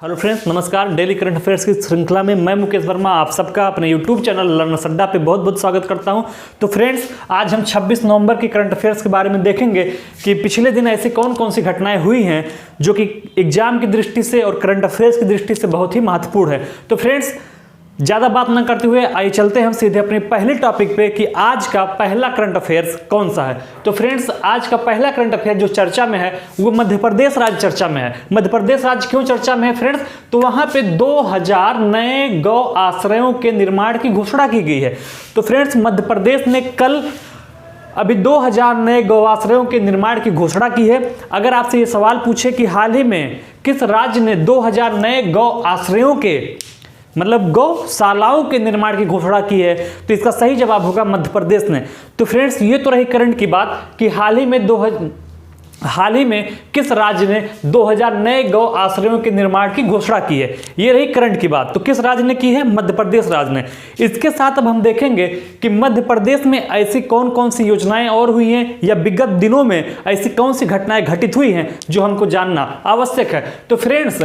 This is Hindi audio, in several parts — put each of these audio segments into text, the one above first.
हेलो फ्रेंड्स, नमस्कार। डेली करंट अफेयर्स की श्रृंखला में मैं मुकेश वर्मा आप सबका अपने यूट्यूब चैनल लर्नर्स अड्डा पे बहुत बहुत स्वागत करता हूं। तो फ्रेंड्स, आज हम 26 नवंबर की करंट अफेयर्स के बारे में देखेंगे कि पिछले दिन ऐसी कौन कौन सी घटनाएं हुई हैं जो कि एग्जाम की दृष्टि से और करंट अफेयर्स की दृष्टि से बहुत ही महत्वपूर्ण है। तो फ्रेंड्स, ज़्यादा बात न करते हुए आइए चलते हैं हम सीधे अपने पहले टॉपिक पे कि आज का पहला करंट अफेयर्स कौन सा है। तो फ्रेंड्स, आज का पहला करंट अफेयर जो चर्चा में है वो मध्य प्रदेश राज्य चर्चा में है। मध्य प्रदेश राज्य क्यों चर्चा में है फ्रेंड्स? तो वहाँ पे 2000 नए गौ आश्रयों के निर्माण की घोषणा की गई है। तो फ्रेंड्स, मध्य प्रदेश ने कल अभी 2000 नए गौआश्रयों के निर्माण की घोषणा की है। अगर आपसे ये सवाल पूछे कि हाल ही में किस राज्य ने 2000 नए गौ आश्रयों के मतलब गौशालाओं के निर्माण की घोषणा की है, तो इसका सही जवाब होगा मध्य प्रदेश ने। तो फ्रेंड्स, ये तो रही करंट की बात कि हाल ही में किस राज्य ने 2000 नए गौ आश्रयों के निर्माण की घोषणा की है। ये रही करंट की बात। तो किस राज्य ने की है? मध्य प्रदेश राज्य ने। इसके साथ अब हम देखेंगे कि मध्य प्रदेश में ऐसी कौन कौन सी योजनाएं और हुई हैं या विगत दिनों में ऐसी कौन सी घटनाएं घटित हुई हैं जो हमको जानना आवश्यक है। तो फ्रेंड्स,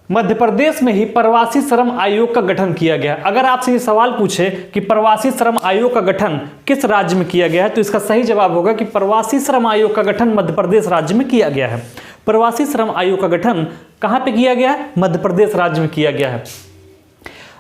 मध्य प्रदेश में ही प्रवासी श्रम आयोग का गठन किया गया। अगर आपसे ये सवाल पूछे कि प्रवासी श्रम आयोग का गठन किस राज्य में किया गया है, तो इसका सही जवाब होगा कि प्रवासी श्रम आयोग का गठन मध्य प्रदेश राज्य में किया गया है। प्रवासी श्रम आयोग का गठन कहाँ पे किया गया है? मध्य प्रदेश राज्य में किया गया है।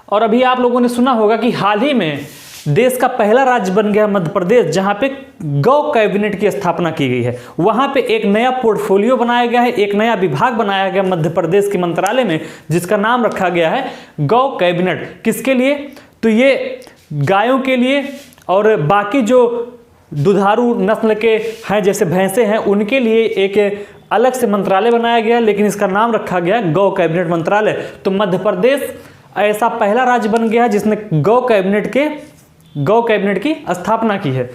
और अभी आप लोगों ने सुना होगा कि हाल ही में देश का पहला राज्य बन गया मध्य प्रदेश जहां पे गौ कैबिनेट की स्थापना की गई है। वहां पे एक नया पोर्टफोलियो बनाया गया है, एक नया विभाग बनाया गया मध्य प्रदेश के मंत्रालय में, जिसका नाम रखा गया है गौ कैबिनेट। किसके लिए? तो ये गायों के लिए और बाकी जो दुधारू नस्ल के हैं जैसे भैंसे हैं उनके लिए एक अलग से मंत्रालय बनाया गया, लेकिन इसका नाम रखा गया गौ कैबिनेट मंत्रालय। तो मध्य प्रदेश ऐसा पहला राज्य बन गया है जिसने गौ कैबिनेट की स्थापना की है।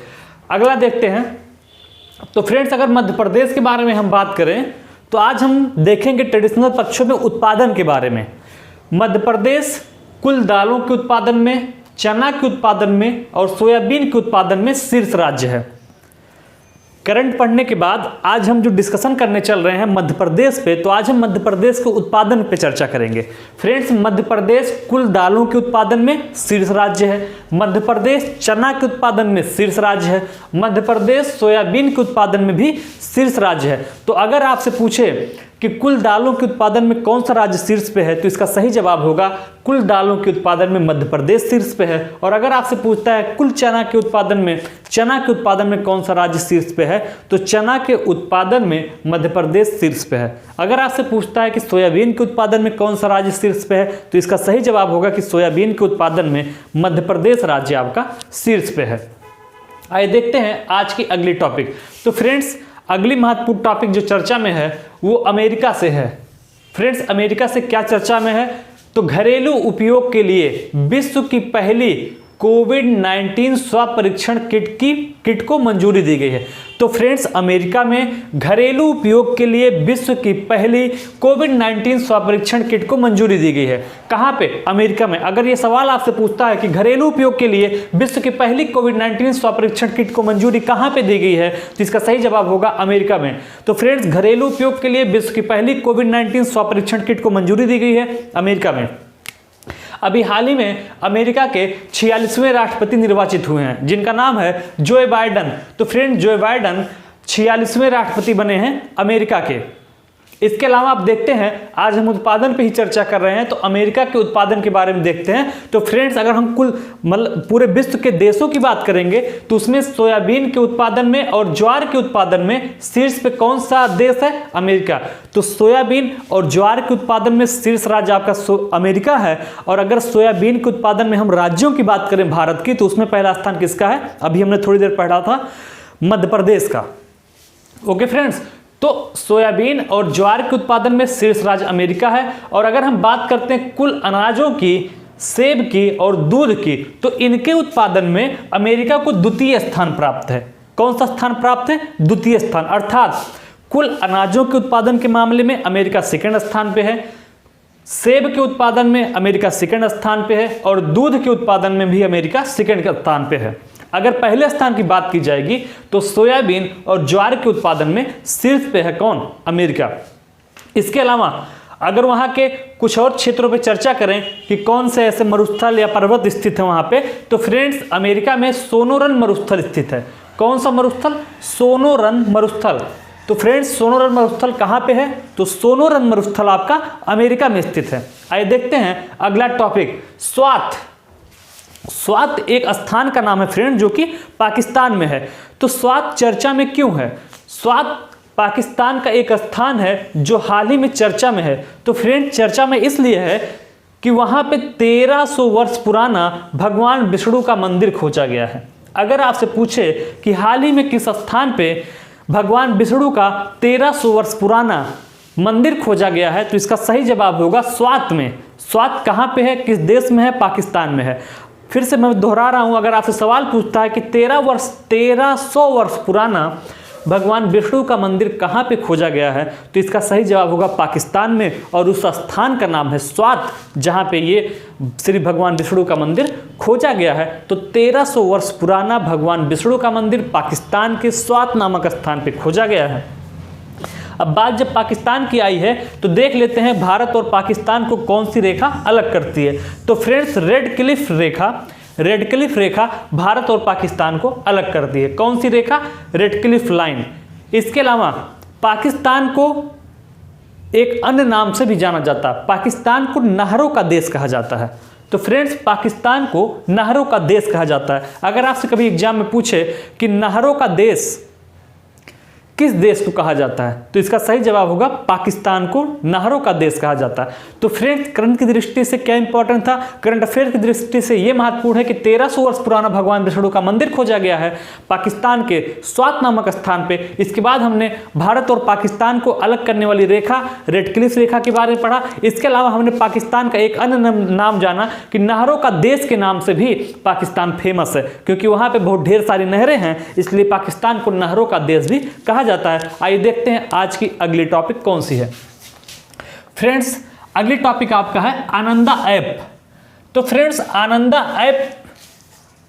अगला देखते हैं। तो फ्रेंड्स, अगर मध्य प्रदेश के बारे में हम बात करें तो आज हम देखेंगे ट्रेडिशनल पक्षों में उत्पादन के बारे में। मध्य प्रदेश कुल दालों के उत्पादन में, चना के उत्पादन में और सोयाबीन के उत्पादन में शीर्ष राज्य है। करंट पढ़ने के बाद आज हम जो डिस्कशन करने चल रहे हैं मध्य प्रदेश पे, तो आज हम मध्य प्रदेश के उत्पादन पे चर्चा करेंगे। फ्रेंड्स, मध्य प्रदेश कुल दालों के उत्पादन में शीर्ष राज्य है। मध्य प्रदेश चना के उत्पादन में शीर्ष राज्य है। मध्य प्रदेश सोयाबीन के उत्पादन में भी शीर्ष राज्य है। तो अगर आपसे पूछे कि कुल दालों के उत्पादन में कौन सा राज्य शीर्ष पे है, तो इसका सही जवाब होगा कुल दालों के उत्पादन में मध्य प्रदेश शीर्ष पे है। और अगर आपसे पूछता है कुल चना के उत्पादन में कौन सा राज्य शीर्ष पे है, तो चना के उत्पादन में मध्य प्रदेश शीर्ष पे है। अगर आपसे पूछता है कि सोयाबीन के उत्पादन में कौन सा राज्य शीर्ष पे है, तो इसका सही जवाब होगा कि सोयाबीन के उत्पादन में मध्य प्रदेश राज्य आपका शीर्ष पे है। आइए देखते हैं आज की अगली टॉपिक। तो फ्रेंड्स, अगली महत्वपूर्ण टॉपिक जो चर्चा में है वो अमेरिका से है। फ्रेंड्स, अमेरिका से क्या चर्चा में है? तो घरेलू उपयोग के लिए विश्व की पहली कोविड-19 स्वाब परीक्षण किट को मंजूरी दी गई है। तो फ्रेंड्स, अमेरिका में घरेलू उपयोग के लिए विश्व की पहली कोविड-19 स्वाब परीक्षण किट को मंजूरी दी गई है। कहाँ पे? अमेरिका में। अगर ये सवाल आपसे पूछता है कि घरेलू उपयोग के लिए विश्व की पहली कोविड-19 स्वाब परीक्षण किट को मंजूरी कहाँ पे दी गई है, तो इसका सही जवाब होगा अमेरिका में। तो फ्रेंड्स, घरेलू उपयोग के लिए विश्व की पहली कोविड-19 स्वाब परीक्षण किट को मंजूरी दी गई है अमेरिका में। अभी हाल ही में अमेरिका के 46वें राष्ट्रपति निर्वाचित हुए हैं जिनका नाम है जो बाइडेन। तो फ्रेंड, जो बाइडेन 46वें राष्ट्रपति बने हैं अमेरिका के। इसके अलावा आप देखते हैं आज हम उत्पादन पे ही चर्चा कर रहे हैं, तो अमेरिका के उत्पादन के बारे में देखते हैं। तो फ्रेंड्स, अगर हम कुल पूरे विश्व के देशों की बात करेंगे तो उसमें सोयाबीन के उत्पादन में और ज्वार के उत्पादन में शीर्ष पे कौन सा देश है? अमेरिका। तो सोयाबीन और ज्वार के उत्पादन में शीर्ष राज्य आपका अमेरिका है। और अगर सोयाबीन के उत्पादन में हम राज्यों की बात करें भारत की, तो उसमें पहला स्थान किसका है? अभी हमने थोड़ी देर पढ़ा था मध्य प्रदेश का। ओके फ्रेंड्स, तो सोयाबीन और ज्वार के उत्पादन में शीर्ष राज्य अमेरिका है। और अगर हम बात करते हैं कुल अनाजों की, सेब की और दूध की, तो इनके उत्पादन में अमेरिका को द्वितीय स्थान प्राप्त है। कौन सा स्थान प्राप्त है? द्वितीय स्थान। अर्थात कुल अनाजों के उत्पादन के मामले में अमेरिका सेकंड स्थान पे है, सेब के उत्पादन में अमेरिका सेकंड स्थान पे है और दूध के उत्पादन में भी अमेरिका सेकंड स्थान पे है। अगर पहले स्थान की बात की जाएगी तो सोयाबीन और ज्वार के उत्पादन में शीर्ष पे है कौन? अमेरिका। इसके अलावा अगर वहाँ के कुछ और क्षेत्रों पे चर्चा करें कि कौन से ऐसे मरुस्थल या पर्वत स्थित है वहाँ पे, तो फ्रेंड्स अमेरिका में सोनोरन मरुस्थल स्थित है। कौन सा मरुस्थल? सोनोरन मरुस्थल। तो फ्रेंड्स सोनोरन मरुस्थल कहाँ पे है? तो सोनोरन मरुस्थल आपका अमेरिका में स्थित है। आइए देखते हैं अगला टॉपिक, स्वात। स्वात एक स्थान का नाम है फ्रेंड जो कि पाकिस्तान में है। तो स्वात चर्चा में क्यों है? स्वात पाकिस्तान का एक स्थान है जो हाल ही में चर्चा में है। तो फ्रेंड चर्चा में इसलिए है कि वहाँ पे 1300 वर्ष पुराना भगवान विष्णु का मंदिर खोजा गया है। अगर आपसे पूछे कि हाल ही में किस स्थान पे भगवान विष्णु का 1300 वर्ष पुराना मंदिर खोजा गया है, तो इसका सही जवाब होगा स्वात में। स्वात कहाँ पे है, किस देश में है? पाकिस्तान में है। फिर से मैं दोहरा रहा हूँ, अगर आपसे सवाल पूछता है कि 1300 वर्ष पुराना भगवान विष्णु का मंदिर कहाँ पे खोजा गया है, तो इसका सही जवाब होगा पाकिस्तान में, और उस स्थान का नाम है स्वात, जहाँ पे ये श्री भगवान विष्णु का मंदिर खोजा गया है। तो 1300 वर्ष पुराना भगवान विष्णु का मंदिर पाकिस्तान के स्वात नामक स्थान पे खोजा गया है। अब बात जब पाकिस्तान की आई है तो देख लेते हैं भारत और पाकिस्तान को कौन सी रेखा अलग करती है। तो फ्रेंड्स रेड क्लिफ रेखा भारत और पाकिस्तान को अलग करती है। कौन सी रेखा? Radcliffe line. इसके अलावा पाकिस्तान को एक अन्य नाम से भी जाना जाता है, पाकिस्तान को नहरों का देश कहा जाता है। तो फ्रेंड्स पाकिस्तान को नहरों का देश कहा जाता है। अगर आपसे कभी एग्जाम में पूछे कि नहरों का देश किस देश को कहा जाता है, तो इसका सही जवाब होगा पाकिस्तान को नहरों का देश कहा जाता है। तो फ्रेंड्स करंट की दृष्टि से क्या इंपॉर्टेंट था? करंट अफेयर की दृष्टि से यह महत्वपूर्ण है कि 1300 वर्ष पुराना भगवान विष्णु का मंदिर खोजा गया है पाकिस्तान के स्वात नामक स्थान पे। इसके बाद हमने भारत और पाकिस्तान को अलग करने वाली रेखा रेड क्लिफ रेखा के बारे में पढ़ा। इसके अलावा हमने पाकिस्तान का एक अन्य नाम जाना कि नहरों का देश के नाम से भी पाकिस्तान फेमस है, क्योंकि वहाँ पे बहुत ढेर सारी नहरें हैं, इसलिए पाकिस्तान को नहरों का देश भी कहा जाता है। आइए देखते हैं आज की अगली टॉपिक कौन सी है। फ्रेंड्स अगली टॉपिक आपका है आनंदा ऐप। तो फ्रेंड्स आनंदा ऐप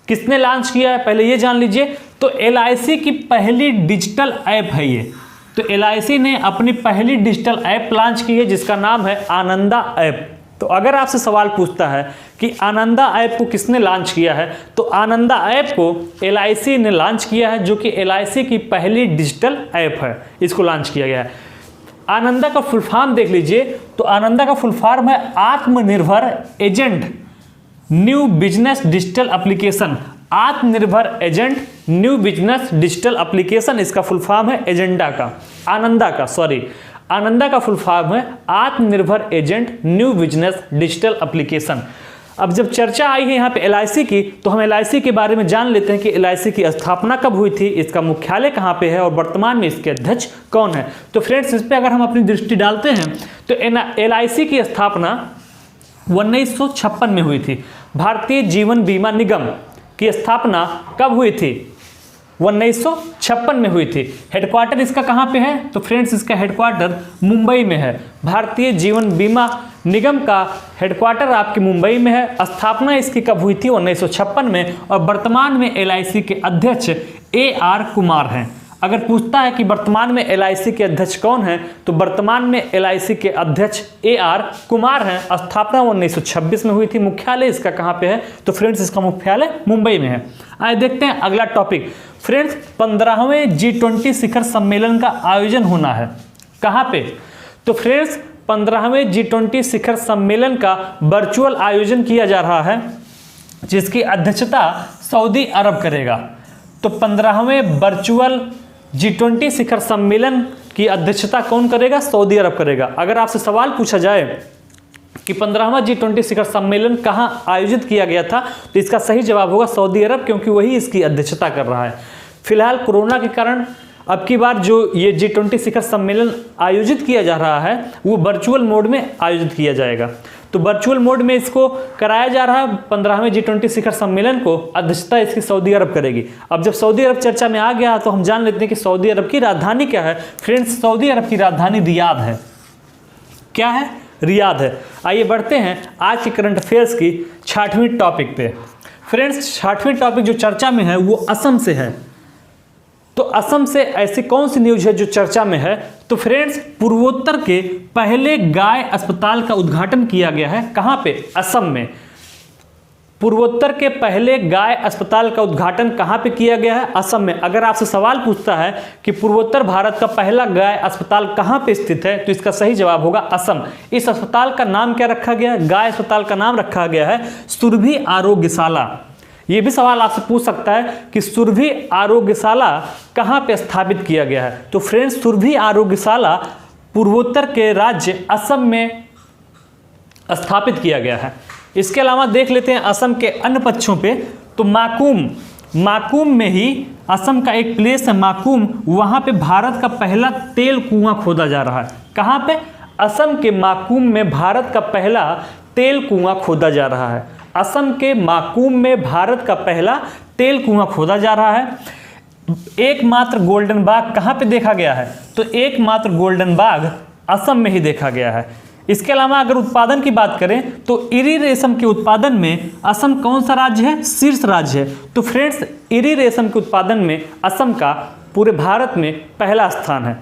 किसने लॉन्च किया है पहले ये जान लीजिए। तो LIC की पहली डिजिटल ऐप है ये। तो LIC ने अपनी पहली डिजिटल ऐप लॉन्च की है जिसका नाम है आनंदा ऐप। तो अगर आपसे सवाल पूछता है कि आनंदा ऐप को किसने लॉन्च किया है, तो आनंदा ऐप को LIC ने लॉन्च किया है, जो कि LIC की पहली डिजिटल ऐप है, इसको लॉन्च किया गया है। आनंदा का फुल फॉर्म देख लीजिए। तो आनंदा का फुल फॉर्म है आत्मनिर्भर agent new business digital application. आत्मनिर्भर agent new business digital application इसका फुल फॉर्म है एजेंडा का, आनंदा का फुल फॉर्म है आत्मनिर्भर agent new business digital application. अब जब चर्चा आई है यहाँ पे LIC की, तो हम LIC के बारे में जान लेते हैं कि LIC की स्थापना कब हुई थी, इसका मुख्यालय कहाँ पे है और वर्तमान में इसके अध्यक्ष कौन है। तो फ्रेंड्स इस पे अगर हम अपनी दृष्टि डालते हैं तो LIC की स्थापना 1956 में हुई थी। भारतीय जीवन बीमा निगम की स्थापना कब हुई थी? 1956 में हुई थी। हेडक्वार्टर इसका कहाँ पे है? तो फ्रेंड्स इसका हेडक्वार्टर मुंबई में है। भारतीय जीवन बीमा निगम का हेडक्वार्टर आपके मुंबई में है। स्थापना इसकी कब हुई थी? 1956 में। और वर्तमान में LIC के अध्यक्ष AR कुमार हैं। अगर पूछता है कि वर्तमान में LIC के अध्यक्ष कौन हैं, तो वर्तमान में LIC के अध्यक्ष AR कुमार हैं। स्थापना 1926 में हुई थी। मुख्यालय इसका कहाँ पे है? तो फ्रेंड्स इसका मुख्यालय मुंबई में है। आइए देखते हैं अगला टॉपिक। फ्रेंड्स 15वें G20 शिखर सम्मेलन का आयोजन होना है कहाँ पे? तो फ्रेंड्स 15वें G20 शिखर सम्मेलन का वर्चुअल आयोजन किया जा रहा है, जिसकी अध्यक्षता सऊदी अरब करेगा। तो 15वें वर्चुअल G20 शिखर सम्मेलन की अध्यक्षता कौन करेगा? सऊदी अरब करेगा। अगर आपसे सवाल पूछा जाए कि 15वां G20 शिखर सम्मेलन कहाँ आयोजित किया गया था, तो इसका सही जवाब होगा सऊदी अरब, क्योंकि वही इसकी अध्यक्षता कर रहा है। फिलहाल कोरोना के कारण अब की बार जो ये G20 शिखर सम्मेलन आयोजित किया जा रहा है वो वर्चुअल मोड में आयोजित किया जाएगा। तो वर्चुअल मोड में इसको कराया जा रहा है। 15वें G20 शिखर सम्मेलन को अध्यक्षता इसकी सऊदी अरब करेगी। अब जब सऊदी अरब चर्चा में आ गया तो हम जान लेते हैं कि सऊदी अरब की राजधानी क्या है। फ्रेंड्स सऊदी अरब की राजधानी रियाद है। क्या है? रियाद है। आइए बढ़ते हैं आज के करंट अफेयर्स की 6वीं टॉपिक पे। फ्रेंड्स 6वीं टॉपिक जो चर्चा में है वो असम से है। तो असम से ऐसी कौन सी न्यूज है जो चर्चा में है? तो फ्रेंड्स, पूर्वोत्तर के पहले गाय अस्पताल का उद्घाटन किया गया है। कहां पे? असम में। पूर्वोत्तर के पहले गाय अस्पताल का उद्घाटन कहां पे किया गया है? असम में। अगर आपसे सवाल पूछता है कि पूर्वोत्तर भारत का पहला गाय अस्पताल कहां पे स्थित है, तो इसका सही जवाब होगा असम। इस अस्पताल का नाम क्या रखा गया है? गाय अस्पताल का नाम रखा गया है सुरभि आरोग्यशाला। यह भी सवाल आपसे पूछ सकता है कि सुरभि आरोग्यशाला कहां पे स्थापित किया गया है? तो फ्रेंड्स, सुरभि आरोग्यशाला पूर्वोत्तर के राज्य असम में स्थापित किया गया है। इसके अलावा देख लेते हैं असम के अन्य पक्षों पे। तो माकूम में ही असम का एक प्लेस है माकूम, वहां पे भारत का पहला तेल कुआं खोदा जा रहा है। कहां पे? असम के माकूम में भारत का पहला तेल कुआं खोदा जा रहा है। असम के माकूम में भारत का पहला तेल कुआं खोदा जा रहा है। एकमात्र गोल्डन बाग कहां पे देखा गया है? तो एकमात्र गोल्डन बाग असम में ही देखा गया है। इसके अलावा अगर उत्पादन की बात करें तो इरी रेशम के उत्पादन में असम कौन सा राज्य है? शीर्ष राज्य है। तो फ्रेंड्स, इरी रेशम के उत्पादन में असम का पूरे भारत में पहला स्थान है।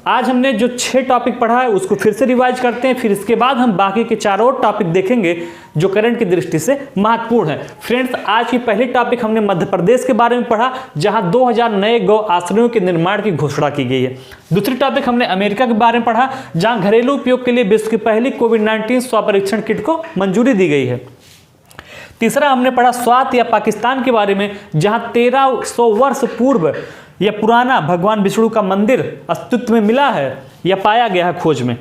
आज हमने जो 6 टॉपिक पढ़ा है उसको फिर से रिवाइज करते हैं, फिर इसके बाद हम बाकी के 4 और टॉपिक देखेंगे जो करंट की दृष्टि से महत्वपूर्ण है। फ्रेंड्स, आज की पहली टॉपिक हमने मध्य प्रदेश के बारे में पढ़ा, जहां 2000 नए गौ आश्रयों के निर्माण की घोषणा की गई है। दूसरी टॉपिक हमने अमेरिका के बारे में पढ़ा, जहां घरेलू उपयोग के लिए विश्व की पहली कोविड-19 स्वपरीक्षण किट को मंजूरी दी गई है। तीसरा हमने पढ़ा स्वात या पाकिस्तान के बारे में, जहां 1300 वर्ष पूर्व यह पुराना भगवान विष्णु का मंदिर अस्तित्व में मिला है या पाया गया है खोज में।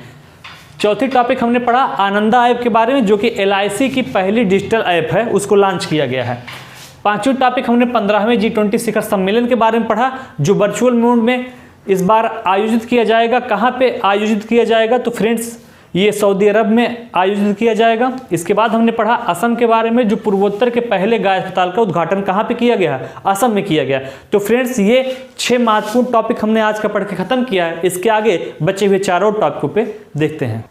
चौथी टॉपिक हमने पढ़ा आनंदा ऐप के बारे में, जो कि LIC की पहली डिजिटल ऐप है, उसको लॉन्च किया गया है। पांचवी टॉपिक हमने 15वें G20 शिखर सम्मेलन के बारे में पढ़ा, जो वर्चुअल मोड में इस बार आयोजित किया जाएगा। कहाँ पे आयोजित किया जाएगा? तो फ्रेंड्स, ये सऊदी अरब में आयोजित किया जाएगा। इसके बाद हमने पढ़ा असम के बारे में, जो पूर्वोत्तर के पहले गाय अस्पताल का उद्घाटन कहाँ पे किया गया है? असम में किया गया। तो फ्रेंड्स, ये 6 महत्वपूर्ण टॉपिक हमने आज का पढ़ के खत्म किया है। इसके आगे बचे हुए 4 और टॉपिकों पे देखते हैं।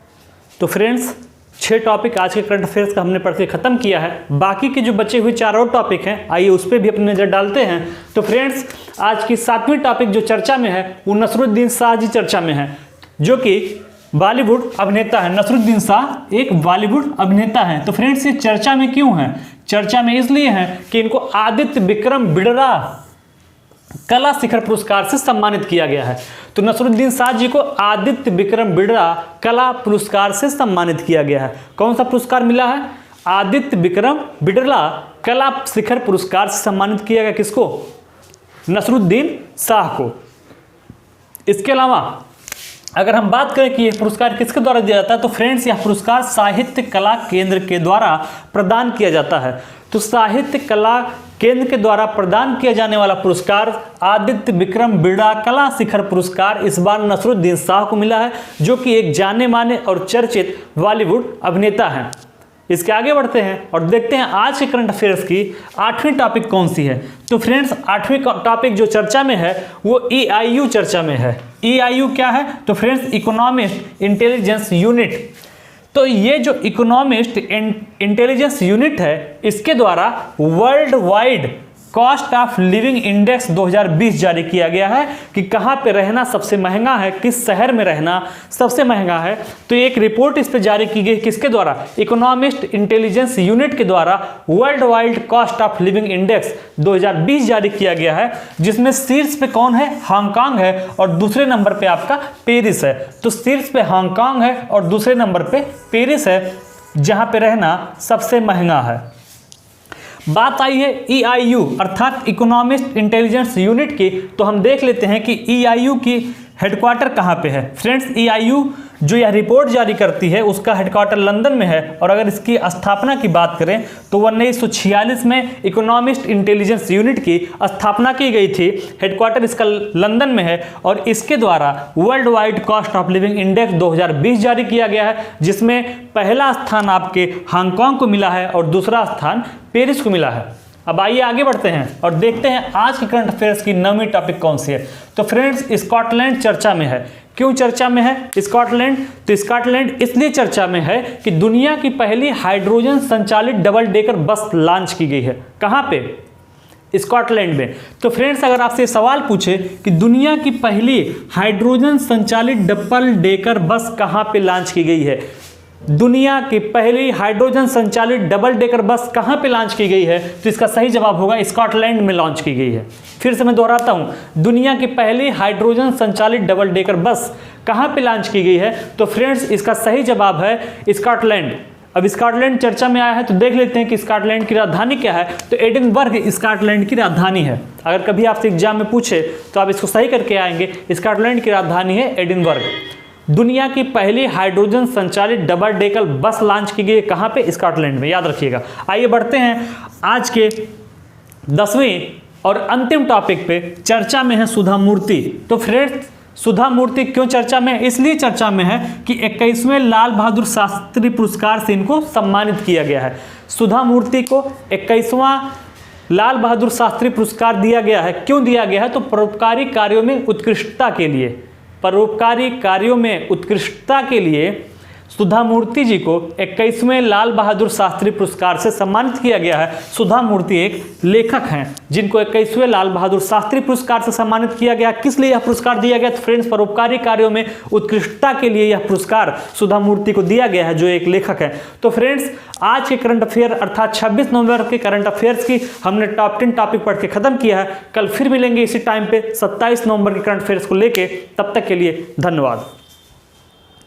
तो फ्रेंड्स, 6 टॉपिक आज के करंट अफेयर्स का हमने पढ़ के खत्म किया है। बाकी के जो बचे हुए 4 और टॉपिक हैं, आइए उस पर भी अपनी नज़र डालते हैं। तो फ्रेंड्स, आज की 7वीं टॉपिक जो चर्चा में है वो नसरुद्दीन शाह जी चर्चा में है, जो कि बॉलीवुड अभिनेता है। नसरुद्दीन शाह एक बॉलीवुड अभिनेता है। तो फ्रेंड्स, ये चर्चा में क्यों है? चर्चा में इसलिए है कि इनको आदित्य विक्रम बिड़ला कला शिखर पुरस्कार से सम्मानित किया गया है। तो नसरुद्दीन शाह जी को आदित्य विक्रम बिड़ला कला पुरस्कार से सम्मानित किया गया है। कौन सा पुरस्कार मिला है? आदित्य विक्रम बिड़ला कला शिखर पुरस्कार से सम्मानित किया गया। किसको? नसरुद्दीन शाह को। इसके अलावा अगर हम बात करें कि यह पुरस्कार किसके द्वारा दिया जाता है, तो फ्रेंड्स, यह पुरस्कार साहित्य कला केंद्र के द्वारा प्रदान किया जाता है। तो साहित्य कला केंद्र के द्वारा प्रदान किया जाने वाला पुरस्कार आदित्य विक्रम बिड़ला कला शिखर पुरस्कार इस बार नसरुद्दीन शाह को मिला है, जो कि एक जाने माने और चर्चित बॉलीवुड अभिनेता हैं। इसके आगे बढ़ते हैं और देखते हैं आज के करंट अफेयर्स की 8वीं टॉपिक कौन सी है। तो फ्रेंड्स, 8वीं टॉपिक जो चर्चा में है वो EIU चर्चा में है। EIU क्या है? तो फ्रेंड्स, इकोनॉमिस्ट इंटेलिजेंस यूनिट। तो ये जो इकोनॉमिस्ट इंटेलिजेंस यूनिट है, इसके द्वारा world wide cost of living index 2020 जारी किया गया है कि कहाँ पे रहना सबसे महंगा है, किस शहर में रहना सबसे महंगा है। तो एक रिपोर्ट इस पे जारी की गई, किसके द्वारा? इकोनॉमिस्ट इंटेलिजेंस यूनिट के द्वारा world wide cost of living index 2020 जारी किया गया है, जिसमें शीर्ष पे कौन है? हांगकांग है, और दूसरे नंबर पे आपका पेरिस है। तो शीर्ष पे हांगकांग है और दूसरे नंबर पे पेरिस है, जहाँ पे रहना सबसे महंगा है। बात आई है EIU अर्थात इकोनॉमिस्ट इंटेलिजेंस यूनिट की, तो हम देख लेते हैं कि EIU की हेडक्वार्टर कहाँ पे है। फ्रेंड्स, EIU जो यह रिपोर्ट जारी करती है उसका हेडक्वार्टर लंदन में है, और अगर इसकी स्थापना की बात करें तो 1946 में इकोनॉमिस्ट इंटेलिजेंस यूनिट की स्थापना की गई थी। हेडक्वार्टर इसका लंदन में है, और इसके द्वारा world wide cost of living index 2020 जारी किया गया है, जिसमें पहला स्थान आपके हांगकांग को मिला है और दूसरा स्थान पेरिस को मिला है। अब आइए आगे बढ़ते हैं और देखते हैं आज की करंट अफेयर्स की 9वीं टॉपिक कौन सी है। तो फ्रेंड्स, स्कॉटलैंड चर्चा में है। क्यों चर्चा में है स्कॉटलैंड? तो स्कॉटलैंड इसलिए चर्चा में है कि दुनिया की पहली हाइड्रोजन संचालित डबल डेकर बस लॉन्च की गई है। कहाँ पे? स्कॉटलैंड में। तो फ्रेंड्स अगर आपसे सवाल पूछे कि दुनिया की पहली हाइड्रोजन संचालित डबल डेकर बस कहां पे लॉन्च की गई है, दुनिया की पहली हाइड्रोजन संचालित डबल डेकर बस कहां पे लॉन्च की गई है, तो इसका सही जवाब होगा स्कॉटलैंड में लॉन्च की गई है। फिर से मैं दोहराता हूं, दुनिया की पहली हाइड्रोजन संचालित डबल डेकर बस कहां पे लॉन्च की गई है, तो फ्रेंड्स इसका सही जवाब है स्कॉटलैंड। अब स्कॉटलैंड चर्चा में आया है तो देख लेते हैं कि स्कॉटलैंड की राजधानी क्या है। तो एडिनबर्ग स्कॉटलैंड की राजधानी है। अगर कभी आपसे एग्जाम में पूछे तो आप इसको सही करके आएंगे, स्कॉटलैंड की राजधानी है एडिनबर्ग। दुनिया की पहली हाइड्रोजन संचालित डबल डेकर बस लॉन्च की गई कहां पे, स्कॉटलैंड में, याद रखिएगा। आइए बढ़ते हैं आज के 10वें और अंतिम टॉपिक पे। चर्चा में है सुधा मूर्ति। तो फ्रेंड्स सुधा मूर्ति क्यों चर्चा में है, इसलिए चर्चा में है कि 21वें लाल बहादुर शास्त्री पुरस्कार से इनको सम्मानित किया गया है। सुधा मूर्ति को 21वां लाल बहादुर शास्त्री पुरस्कार दिया गया है। क्यों दिया गया है, तो परोपकारी कार्यों में उत्कृष्टता के लिए, परोपकारी कार्यों में उत्कृष्टता के लिए सुधा मूर्ति जी को 21वें लाल बहादुर शास्त्री पुरस्कार से सम्मानित किया गया है। सुधा मूर्ति एक लेखक हैं जिनको 21वें लाल बहादुर शास्त्री पुरस्कार से सम्मानित किया गया। किस लिए यह पुरस्कार दिया गया, तो फ्रेंड्स परोपकारी कार्यों में उत्कृष्टता के लिए यह पुरस्कार सुधा मूर्ति को दिया गया है, जो एक लेखक है। तो फ्रेंड्स आज के करंट अफेयर अर्थात 26 नवंबर के करंट अफेयर्स की हमने टॉप 10 टॉपिक पढ़ के खत्म किया है। कल फिर मिलेंगे इसी टाइम पे 27 नवंबर के करंट अफेयर्स को लेके। तब तक के लिए धन्यवाद।